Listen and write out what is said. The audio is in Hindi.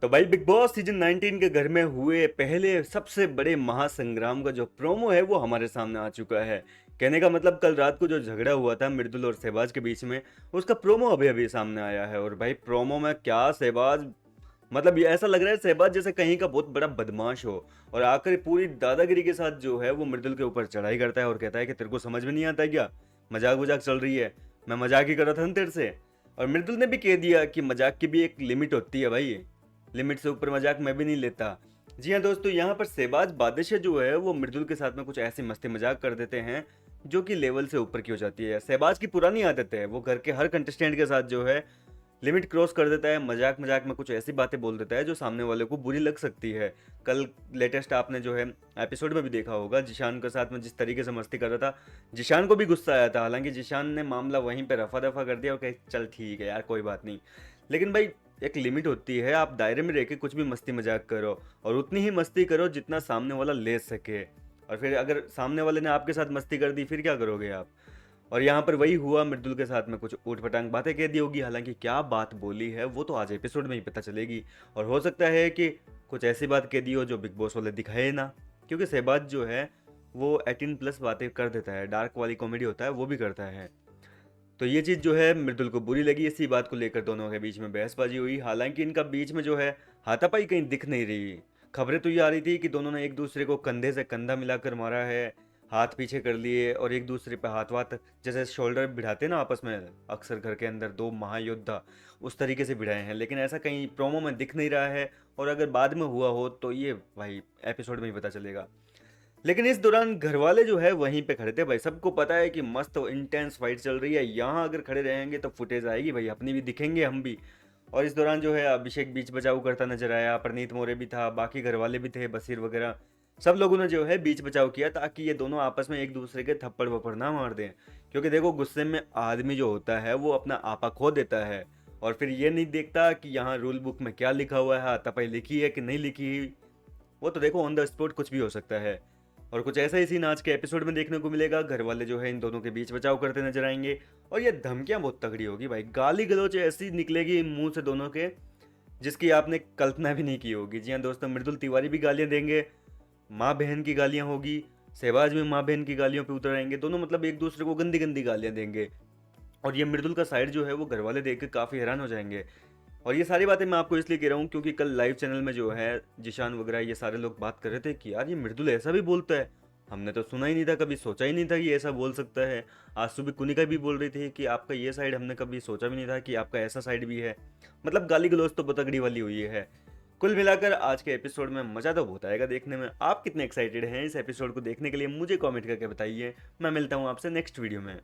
तो भाई बिग बॉस सीजन 19 के घर में हुए पहले सबसे बड़े महासंग्राम का जो प्रोमो है वो हमारे सामने आ चुका है। कहने का मतलब कल रात को जो झगड़ा हुआ था मृदुल और शहबाज के बीच में, उसका प्रोमो अभी अभी सामने आया है। और भाई प्रोमो में क्या शहबाज, मतलब ये ऐसा लग रहा है शहबाज जैसे कहीं का बहुत बड़ा बदमाश हो, और आकर पूरी दादागिरी के साथ जो है वो मृदुल के ऊपर चढ़ाई करता है और कहता है कि तेरे को समझ में नहीं आता है क्या, मजाक वजाक चल रही है, मैं मजाक ही कर रहा था ना तेरे से। और मृदुल ने भी कह दिया कि मजाक की भी एक लिमिट होती है भाई, लिमिट से ऊपर मजाक मैं भी नहीं लेता। जी हाँ दोस्तों, यहाँ पर शहबाज बादशाह जो है वो मृदुल के साथ में कुछ ऐसी मस्ती मजाक कर देते हैं जो कि लेवल से ऊपर की हो जाती है। शहबाज की पुरानी आदत है, वो घर के हर कंटेस्टेंट के साथ जो है लिमिट क्रॉस कर देता है, मजाक मजाक में कुछ ऐसी बातें बोल देता है जो सामने वाले को बुरी लग सकती है। कल लेटेस्ट आपने जो है एपिसोड में भी देखा होगा, जिशान के साथ में जिस तरीके से मस्ती कर रहा था, जिशान को भी गुस्सा आया था। हालांकि जिशान ने मामला वहीं पे रफा दफा कर दिया और कहे चल ठीक है यार कोई बात नहीं। लेकिन भाई एक लिमिट होती है, आप दायरे में रह के कुछ भी मस्ती मजाक करो और उतनी ही मस्ती करो जितना सामने वाला ले सके। और फिर अगर सामने वाले ने आपके साथ मस्ती कर दी फिर क्या करोगे आप। और यहाँ पर वही हुआ, मृदुल के साथ में कुछ ऊट पटांग बातें कह दी होगी। हालांकि क्या बात बोली है वो तो आज एपिसोड में ही पता चलेगी। और हो सकता है कि कुछ ऐसी बात कह दी हो जो बिग बॉस वाले दिखाए ना, क्योंकि शहबाज जो है वो 18+ बातें कर देता है, डार्क वाली कॉमेडी होता है वो भी करता है। तो ये चीज़ जो है मृदुल को बुरी लगी, इसी बात को लेकर दोनों के बीच में बहसबाजी हुई। हालांकि इनका बीच में जो है हाथापाई कहीं दिख नहीं रही। खबरें तो ये आ रही थी कि दोनों ने एक दूसरे को कंधे से कंधा मिलाकर मारा है, हाथ पीछे कर लिए और एक दूसरे पे हाथ वाथ जैसे शोल्डर भिड़ाते हैं ना आपस में, अक्सर घर के अंदर दो महायोद्धा उस तरीके से भिड़ाए हैं। लेकिन ऐसा कहीं प्रोमो में दिख नहीं रहा है, और अगर बाद में हुआ हो तो ये भाई एपिसोड में ही पता चलेगा। लेकिन इस दौरान घर वाले जो है वहीं पे खड़े थे भाई, सबको पता है कि मस्त इंटेंस फाइट चल रही है, यहाँ अगर खड़े रहेंगे तो फुटेज आएगी भाई, अपनी भी दिखेंगे हम भी। और इस दौरान जो है अभिषेक बीच बचाव करता नजर आया, प्रनीत मोरे भी था, बाकी घर वाले भी थे, बशीर वगैरह, सब लोगों ने जो है बीच बचाव किया ताकि ये दोनों आपस में एक दूसरे के थप्पड़ वप्पड़ ना मार दें। क्योंकि देखो गुस्से में आदमी जो होता है वो अपना आपा खो देता है, और फिर ये नहीं देखता कि यहाँ रूल बुक में क्या लिखा हुआ है, हाथापाई लिखी है कि नहीं लिखी। वो तो देखो ऑन द स्पॉट कुछ भी हो सकता है। और कुछ ऐसा ही सीन आज के एपिसोड में देखने को मिलेगा, घर वाले जो है इन दोनों के बीच बचाव करते नजर आएंगे। और ये धमकियां बहुत तगड़ी होगी भाई, गाली गलौच ऐसी निकलेगी मुंह से दोनों के जिसकी आपने कल्पना भी नहीं की होगी। जी हाँ दोस्तों, मृदुल तिवारी भी गालियां देंगे, माँ बहन की गालियां होगी, शहबाज भी माँ बहन की गालियों पे उतर आएंगे, दोनों मतलब एक दूसरे को गंदी गंदी गालियां देंगे। और ये मृदुल का साइड जो है वो घर वाले देख के काफ़ी हैरान हो जाएंगे। और ये सारी बातें मैं आपको इसलिए कह रहा हूँ क्योंकि कल लाइव चैनल में जो है जिशान वगैरह ये सारे लोग बात कर रहे थे कि यार ये मृदुल ऐसा भी बोलता है, हमने तो सुना ही नहीं था, कभी सोचा ही नहीं था कि ऐसा बोल सकता है। आज सुबह कुनिका भी बोल रही थी कि आपका ये साइड हमने कभी सोचा भी नहीं था कि आपका ऐसा साइड भी है। मतलब गाली गलौज तो बतगड़ी वाली हुई है। कुल मिलाकर आज के एपिसोड में मजा तो बहुत आएगा देखने में। आप कितने एक्साइटेड हैं इस एपिसोड को देखने के लिए मुझे कमेंट करके बताइए। मैं मिलता हूँ आपसे नेक्स्ट वीडियो में।